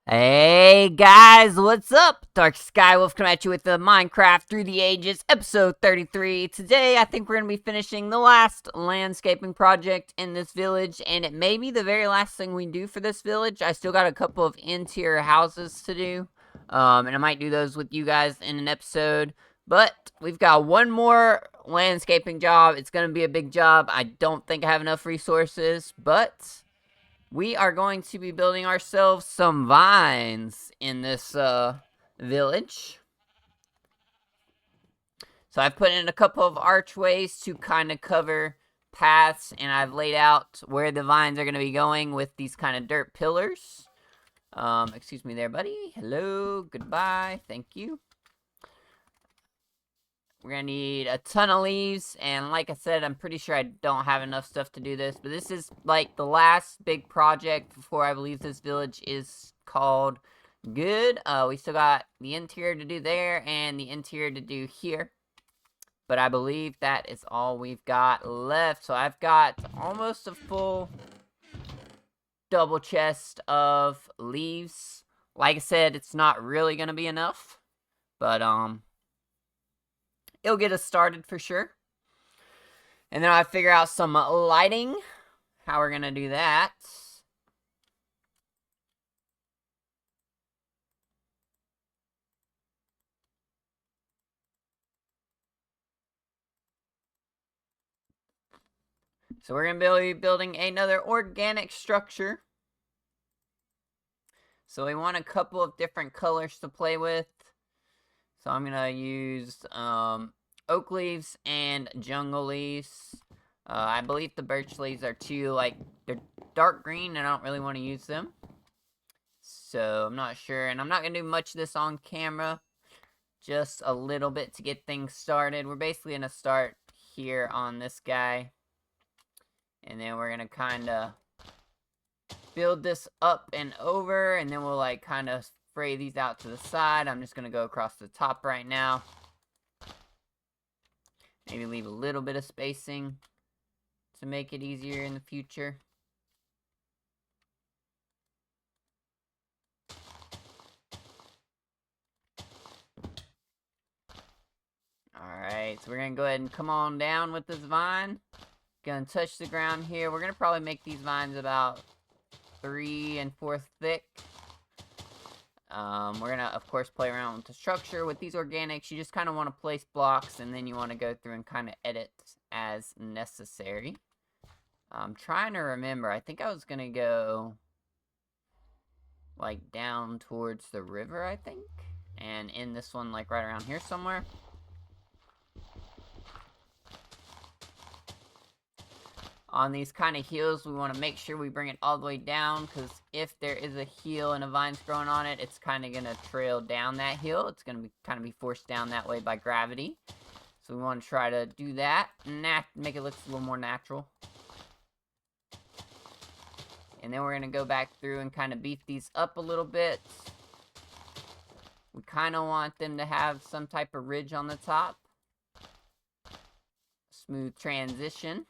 Hey guys, what's up? Dark Skywolf coming at you with the Minecraft Through the Ages, episode 33. Today, I think we're going to be finishing the last landscaping project in this village, and it may be the very last thing we do for this village. I still got a couple of interior houses to do, and I might do those with you guys in an episode. But we've got one more landscaping job. It's going to be a big job. I don't think I have enough resources, but we are going to be building ourselves some vines in this village. So I've put in a couple of archways to kind of cover paths, and I've laid out where the vines are going to be going with these kind of dirt pillars. Excuse me there, buddy. Hello, goodbye, thank you. We're going to need a ton of leaves, and like I said, I'm pretty sure I don't have enough stuff to do this, but this is like the last big project before I believe this village is called good. We still got the interior to do there and the interior to do here, but I believe that is all we've got left. So I've got almost a full double chest of leaves. Like I said, it's not really going to be enough, but it'll get us started for sure. And then I figure out some lighting, how we're gonna do that. So we're gonna be building another organic structure. So we want a couple of different colors to play with. So I'm gonna use oak leaves and jungle leaves. I believe the birch leaves are too, like, they're dark green and I don't really want to use them. So I'm not sure, and I'm not gonna do much of this on camera. Just a little bit to get things started. We're basically gonna start here on this guy, and then we're gonna kind of build this up and over, and then we'll like kind of spray these out to the side. I'm just gonna go across the top right now. Maybe leave a little bit of spacing to make it easier in the future. Alright, so we're gonna go ahead and come on down with this vine. Gonna touch the ground here. We're gonna probably make these vines about 3 4 thick. We're gonna, of course, play around with the structure. With these organics, you just kind of want to place blocks, and then you want to go through and kind of edit as necessary. I'm trying to remember. I think I was gonna go like down towards the river, I think, and in this one, like right around here somewhere. On these kind of hills, we want to make sure we bring it all the way down, because if there is a hill and a vine's growing on it, it's kind of going to trail down that hill. It's going to be kind of be forced down that way by gravity. So we want to try to do that, make it look a little more natural. And then we're going to go back through and kind of beef these up a little bit. We kind of want them to have some type of ridge on the top. Smooth transition.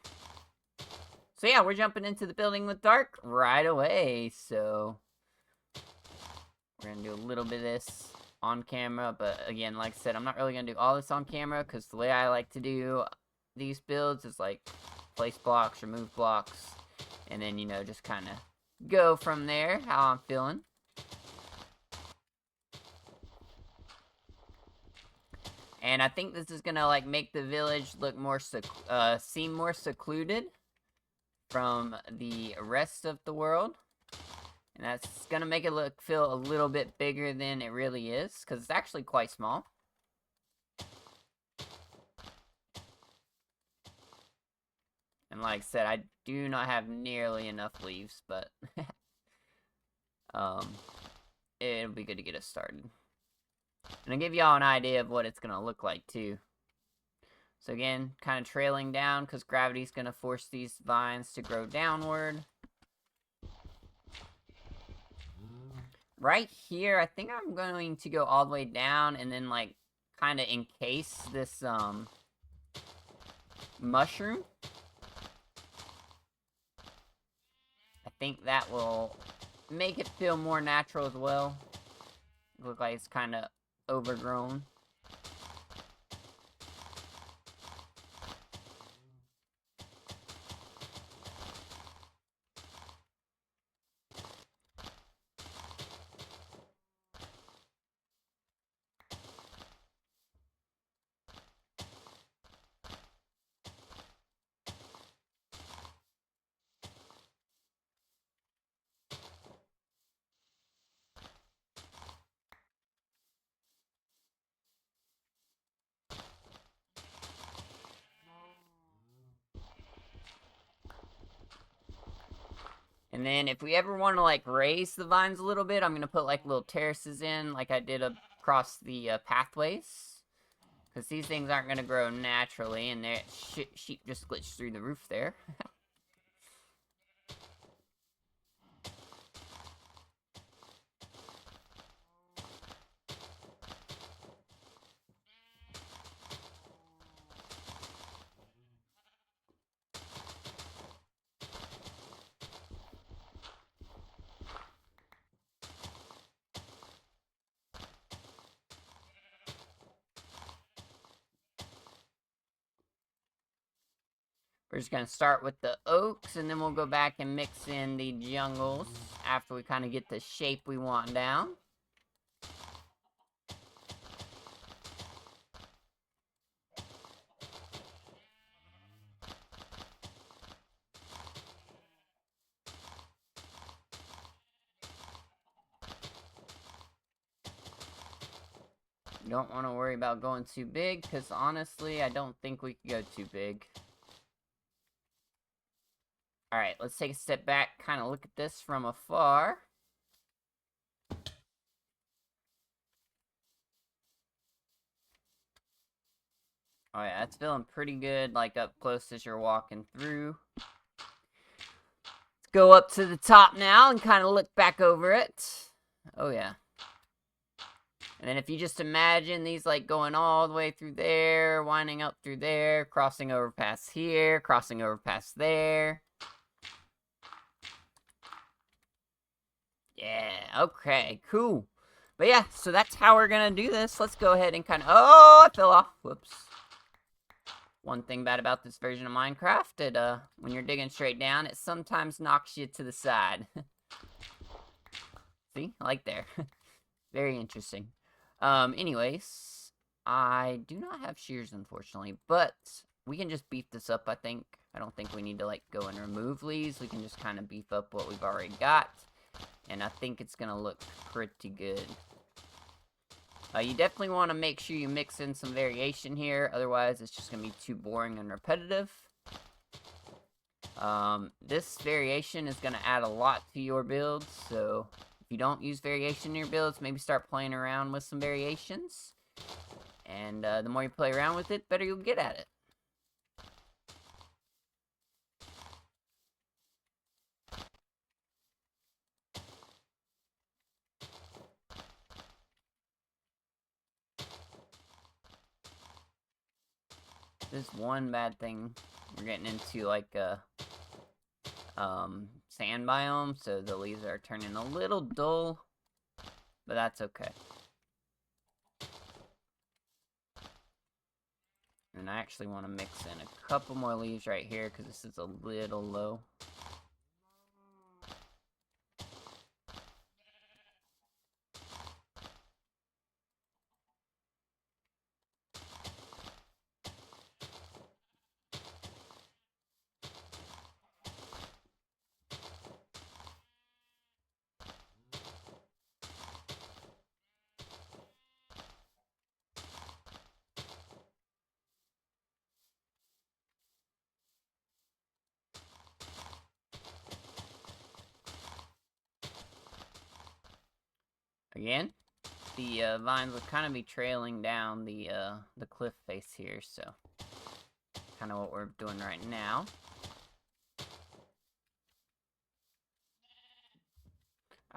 So yeah, we're jumping into the building with dark right away. So we're going to do a little bit of this on camera. But again, like I said, I'm not really going to do all this on camera, because the way I like to do these builds is like place blocks, remove blocks, and then, you know, just kind of go from there, how I'm feeling. And I think this is going to like make the village look more, seem more secluded from the rest of the world, and that's gonna make it feel a little bit bigger than it really is, because it's actually quite small. And like I said, I do not have nearly enough leaves, but it'll be good to get us started, and I'll give y'all an idea of what it's gonna look like too. So again, kind of trailing down, because gravity's going to force these vines to grow downward. Right here, I think I'm going to go all the way down and then, like, kind of encase this, mushroom. I think that will make it feel more natural as well. Look like it's kind of overgrown. And then if we ever want to, like, raise the vines a little bit, I'm going to put, like, little terraces in, like I did across the pathways. Because these things aren't going to grow naturally, and sheep just glitched through the roof there. We're just going to start with the oaks, and then we'll go back and mix in the jungles after we kind of get the shape we want down. You don't want to worry about going too big, because honestly, I don't think we could go too big. Alright, let's take a step back, kind of look at this from afar. Oh yeah, it's feeling pretty good, like up close as you're walking through. Let's go up to the top now and kind of look back over it. Oh yeah. And then if you just imagine these like going all the way through there, winding up through there, crossing over past here, crossing over past there. Yeah, okay, cool. But yeah, so that's how we're gonna do this. Let's go ahead and kind of... Oh, I fell off. Whoops. One thing bad about this version of Minecraft, when you're digging straight down, it sometimes knocks you to the side. See? Like there. Very interesting. Anyways, I do not have shears, unfortunately, but we can just beef this up, I think. I don't think we need to, like, go and remove leaves. We can just kind of beef up what we've already got, and I think it's gonna look pretty good. You definitely want to make sure you mix in some variation here, otherwise it's just gonna be too boring and repetitive. This variation is gonna add a lot to your builds, so if you don't use variation in your builds, maybe start playing around with some variations. And the more you play around with it, the better you'll get at it. There's one bad thing. We're getting into, like, a sand biome, so the leaves are turning a little dull, but that's okay. And I actually want to mix in a couple more leaves right here, because this is a little low. Again, the vines will kind of be trailing down the cliff face here, so kind of what we're doing right now.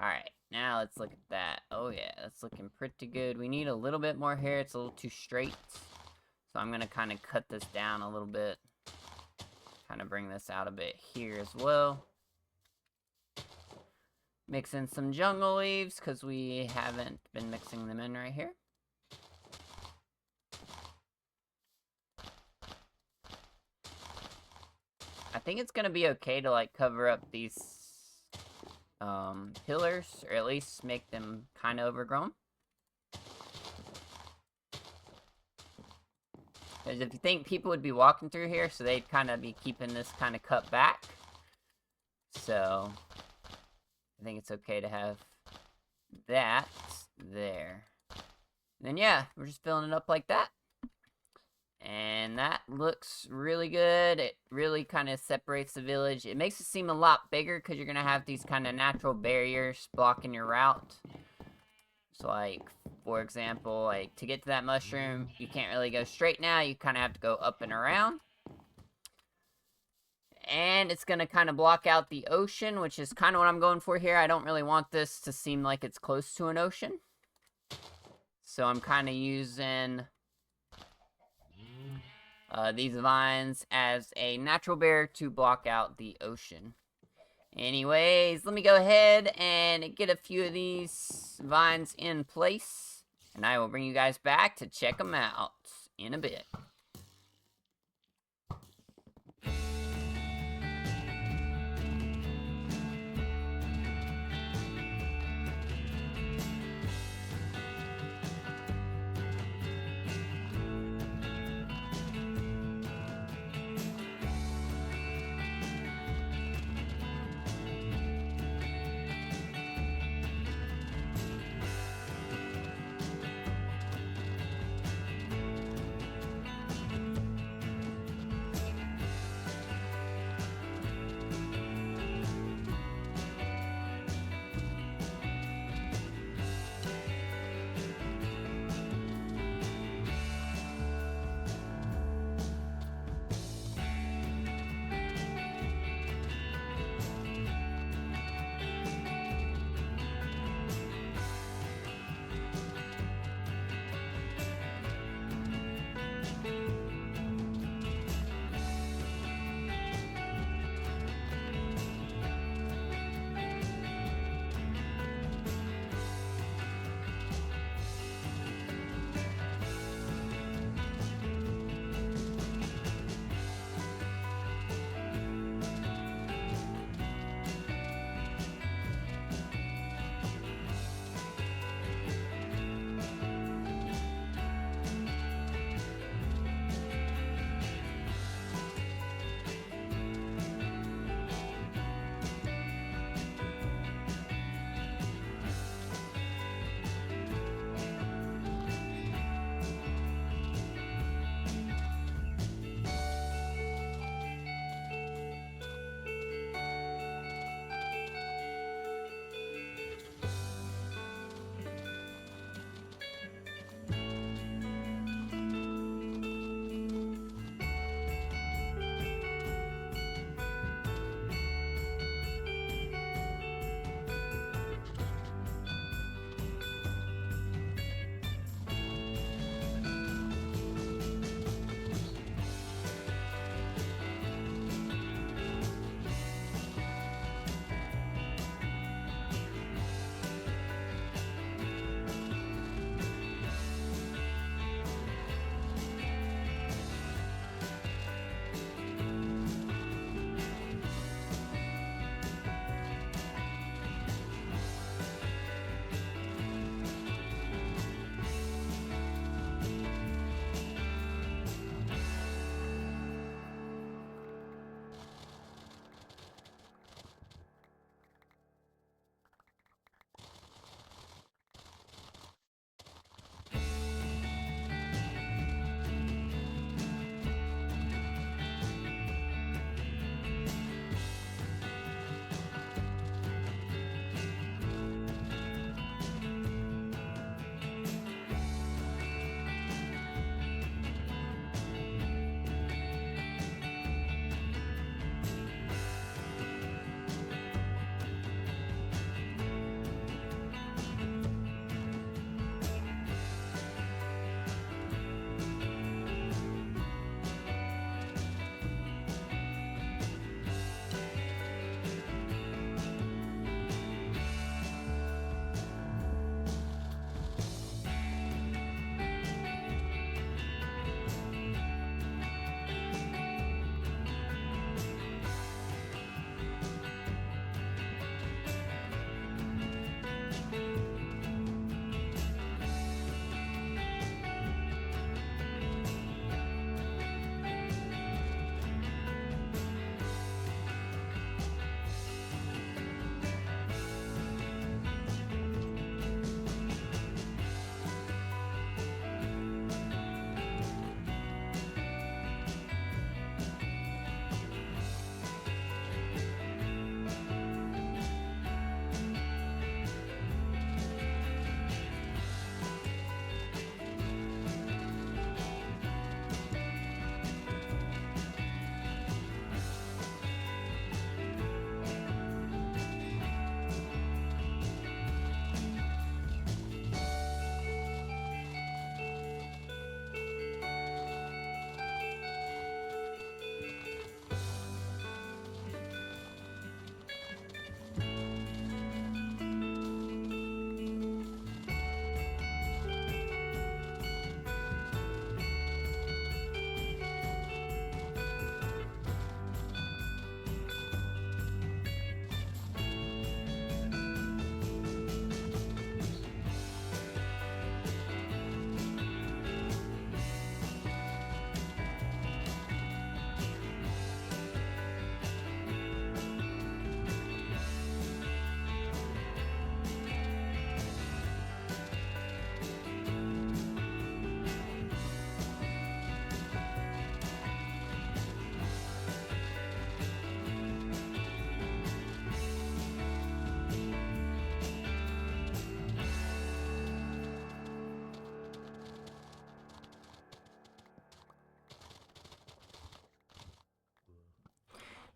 Alright, now let's look at that. Oh yeah, that's looking pretty good. We need a little bit more hair. It's a little too straight. So I'm going to kind of cut this down a little bit. Kind of bring this out a bit here as well. Mix in some jungle leaves, because we haven't been mixing them in right here. I think it's gonna be okay to, like, cover up these pillars, or at least make them kind of overgrown. Because if you think people would be walking through here, so they'd kind of be keeping this kind of cut back. So, I think it's okay to have that there. And then, yeah, we're just filling it up like that. And that looks really good. It really kind of separates the village. It makes it seem a lot bigger because you're going to have these kind of natural barriers blocking your route. So, like, for example, like, to get to that mushroom, you can't really go straight now. You kind of have to go up and around. And it's going to kind of block out the ocean, which is kind of what I'm going for here. I don't really want this to seem like it's close to an ocean. So I'm kind of using these vines as a natural barrier to block out the ocean. Anyways, let me go ahead and get a few of these vines in place, and I will bring you guys back to check them out in a bit.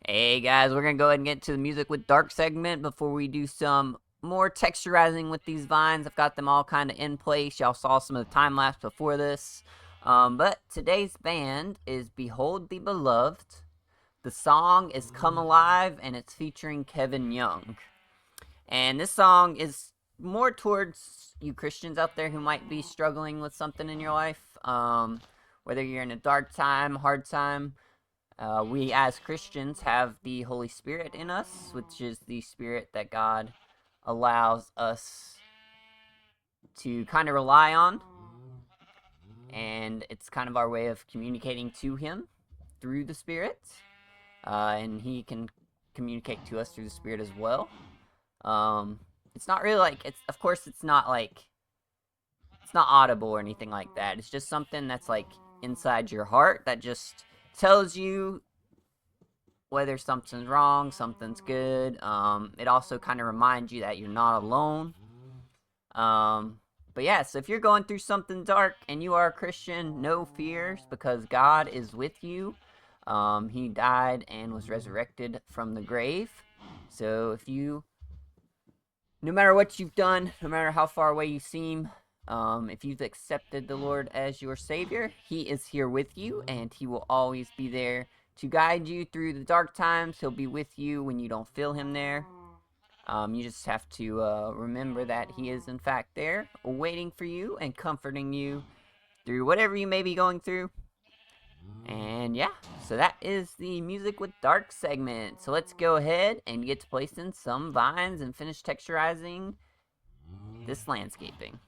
Hey guys, we're gonna go ahead and get to the music with dark segment before we do some more texturizing with these vines. I've got them all kind of in place. Y'all saw some of the time lapse before this. But today's band is Behold the Beloved. The song is Come Alive, and it's featuring Kevin Young. And this song is more towards you Christians out there who might be struggling with something in your life. Whether you're in a dark time, hard time, we as Christians have the Holy Spirit in us, which is the spirit that God allows us to kind of rely on. And it's kind of our way of communicating to Him through the Spirit. And He can communicate to us through the Spirit as well. It's not really like, of course, it's not audible or anything like that. It's just something that's like inside your heart that just tells you whether something's wrong, something's good. It also kind of reminds you that you're not alone. But yeah, so if you're going through something dark and you are a Christian, no fears, because God is with you. He died and was resurrected from the grave. So no matter what you've done, no matter how far away you seem, if you've accepted the Lord as your Savior, He is here with you, and He will always be there to guide you through the dark times. He'll be with you when you don't feel Him there. You just have to remember that He is in fact there, waiting for you and comforting you through whatever you may be going through. And yeah, so that is the music with dark segment. So let's go ahead and get to placing some vines and finish texturizing this landscaping.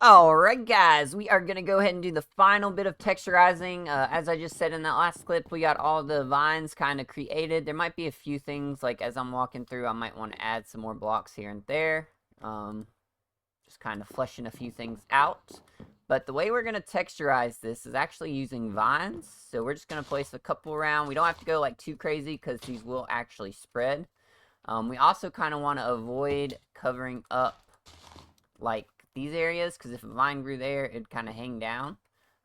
Alright guys, we are going to go ahead and do the final bit of texturizing. As I just said in that last clip, we got all the vines kind of created. There might be a few things, like as I'm walking through, I might want to add some more blocks here and there. Just kind of fleshing a few things out. But the way we're going to texturize this is actually using vines. So we're just going to place a couple around. We don't have to go like too crazy because these will actually spread. We also kind of want to avoid covering up like these areas, because if a vine grew there, it'd kind of hang down,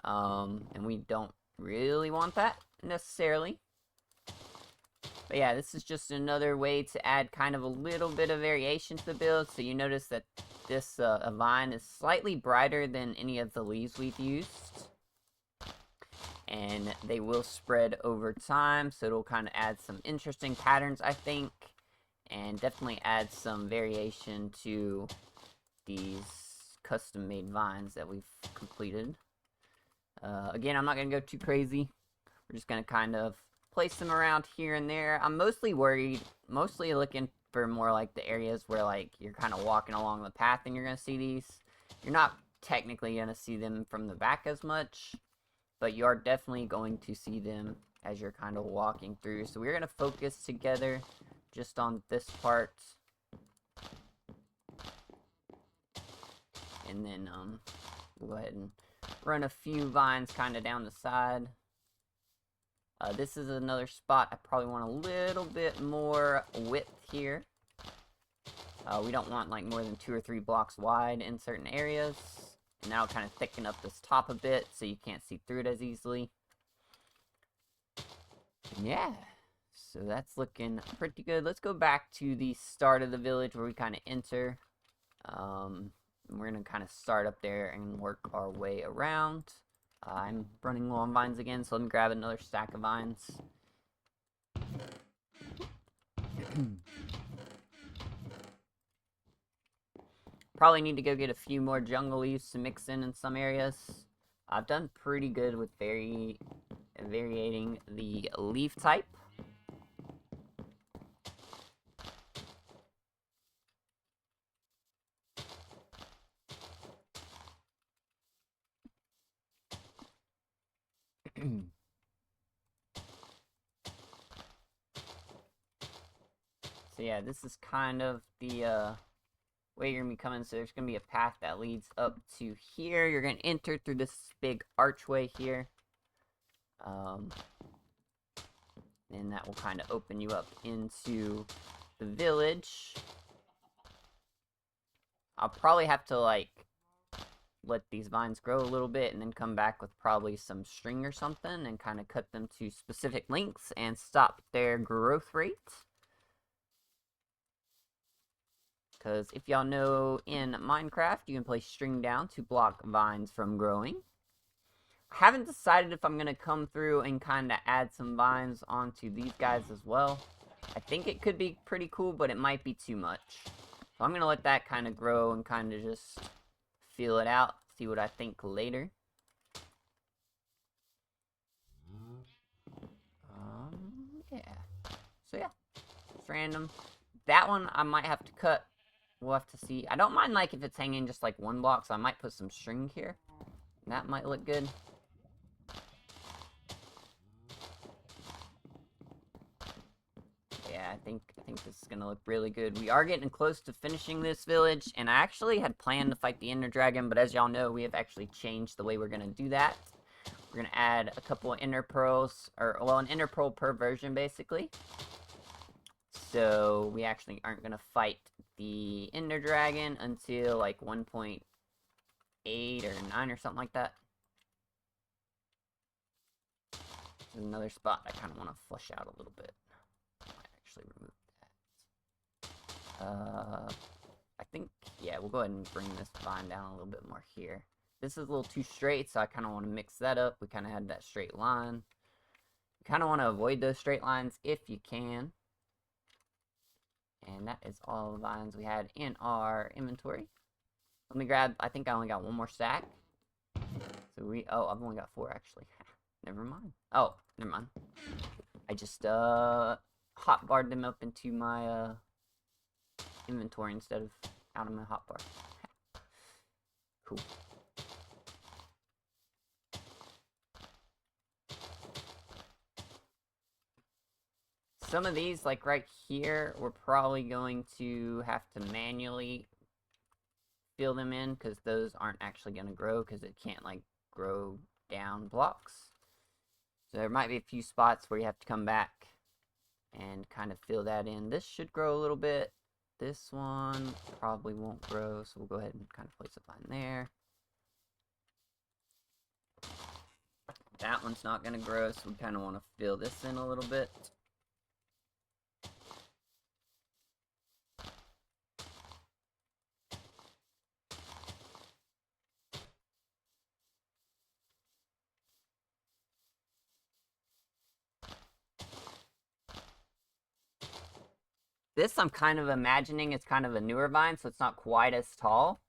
and we don't really want that necessarily. But yeah, this is just another way to add kind of a little bit of variation to the build. So you notice that this vine is slightly brighter than any of the leaves we've used, and they will spread over time, so it'll kind of add some interesting patterns, I think, and definitely add some variation to these custom-made vines that we've completed. Again, I'm not going to go too crazy. We're just going to kind of place them around here and there. I'm mostly looking for more like the areas where like you're kind of walking along the path and you're going to see these. You're not technically going to see them from the back as much, but you are definitely going to see them as you're kind of walking through. So we're going to focus together just on this part. And then, we'll go ahead and run a few vines kind of down the side. This is another spot I probably want a little bit more width here. We don't want like more than 2 or 3 blocks wide in certain areas. And that'll kind of thicken up this top a bit so you can't see through it as easily. Yeah, so that's looking pretty good. Let's go back to the start of the village where we kind of enter. We're going to kind of start up there and work our way around. I'm running low on vines again, so let me grab another stack of vines. Probably need to go get a few more jungle leaves to mix in some areas. I've done pretty good with varying the leaf type. So yeah, this is kind of the way you're going to be coming. So there's going to be a path that leads up to here. You're going to enter through this big archway here. And that will kind of open you up into the village. I'll probably have to like let these vines grow a little bit and then come back with probably some string or something and kind of cut them to specific lengths and stop their growth rate. Because if y'all know, in Minecraft, you can place string down to block vines from growing. I haven't decided if I'm going to come through and kind of add some vines onto these guys as well. I think it could be pretty cool, but it might be too much. So I'm going to let that kind of grow and kind of just feel it out, see what I think later. Yeah. So yeah, it's random. That one I might have to cut. We'll have to see. I don't mind like if it's hanging just like 1 block, so I might put some string here. That might look good. Yeah, I think this is gonna look really good. We are getting close to finishing this village, and I actually had planned to fight the Ender Dragon, but as y'all know, we have actually changed the way we're gonna do that. We're gonna add a couple of Ender Pearls, or well, an Ender Pearl per version, basically. So we actually aren't gonna fight the Ender Dragon until like 1.8 or 9 or something like that. There's another spot I kind of want to flush out a little bit. I might actually remove that. I think, yeah, we'll go ahead and bring this vine down a little bit more here. This is a little too straight, so I kind of want to mix that up. We kind of had that straight line. You kind of want to avoid those straight lines if you can. And that is all the vines we had in our inventory. Let me grab, I think I only got 1 more stack. So oh, I've only got 4 actually. Never mind. Oh, never mind. I just, hotbarred them up into my, inventory instead of out of my hotbar. Cool. some of these, like right here, we're probably going to have to manually fill them in, because those aren't actually going to grow, because it can't, like, grow down blocks. So there might be a few spots where you have to come back and kind of fill that in. This should grow a little bit. This one probably won't grow, so we'll go ahead and kind of place a line there. That one's not going to grow, so we kind of want to fill this in a little bit. This I'm kind of imagining it's kind of a newer vine, so it's not quite as tall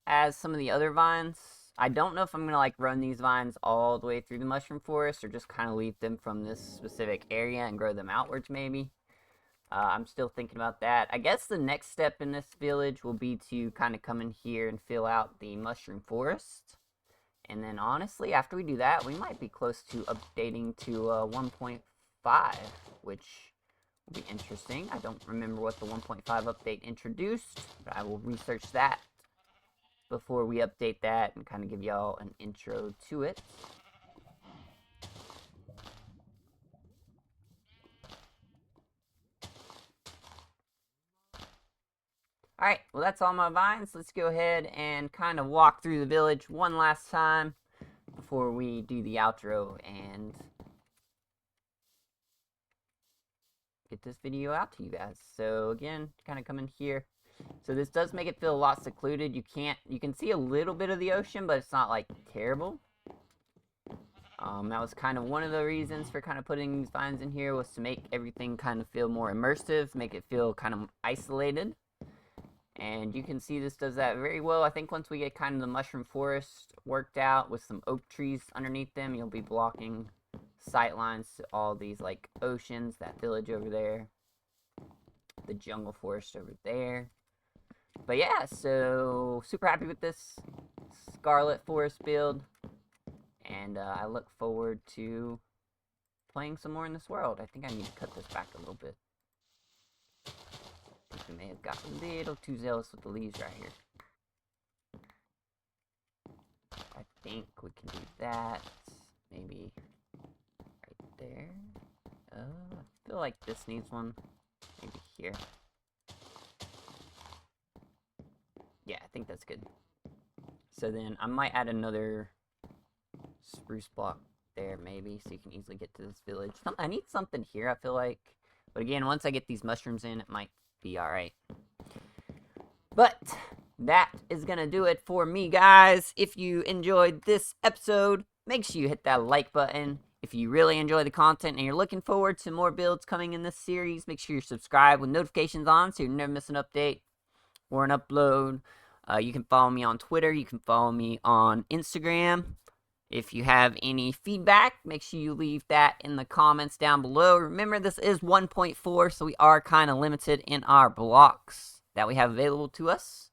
as some of the other vines. I don't know if I'm going to like run these vines all the way through the mushroom forest, or just kind of leave them from this specific area and grow them outwards maybe. I'm still thinking about that. I guess the next step in this village will be to kind of come in here and fill out the mushroom forest. And then honestly, after we do that, we might be close to updating to 1.5, which will be interesting. I don't remember what the 1.5 update introduced, but I will research that before we update that and kind of give y'all an intro to it. Alright, well that's all my vines. Let's go ahead and kind of walk through the village one last time before we do the outro and get this video out to you guys. So again, kind of come in here. So this does make it feel a lot secluded. You can see a little bit of the ocean, but it's not like terrible. That was kind of one of the reasons for kind of putting these vines in here, was to make everything kind of feel more immersive, make it feel kind of isolated. And you can see this does that very well. I think once we get kind of the mushroom forest worked out with some oak trees underneath them, you'll be blocking sight lines to all these like oceans, that village over there, the jungle forest over there. But yeah, so super happy with this Scarlet Forest build, and I look forward to playing some more in this world. I think I need to cut this back a little bit. I think we may have got a little too zealous with the leaves right here. I think we can do that. Maybe right there. I feel like this needs one. Maybe here. Yeah, I think that's good. So then I might add another spruce block there, maybe, so you can easily get to this village. I need something here, I feel like. But again, once I get these mushrooms in, it might be alright. But that is gonna do it for me, guys. If you enjoyed this episode, make sure you hit that like button. If you really enjoy the content and you're looking forward to more builds coming in this series, make sure you're subscribed with notifications on so you never miss an update or an upload. You can follow me on Twitter. You can follow me on Instagram. If you have any feedback, make sure you leave that in the comments down below. Remember, this is 1.4, so we are kind of limited in our blocks that we have available to us.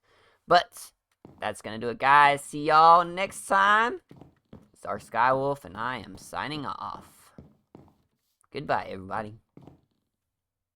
But that's going to do it, guys. See y'all next time. It's our Skywolf, and I am signing off. Goodbye, everybody.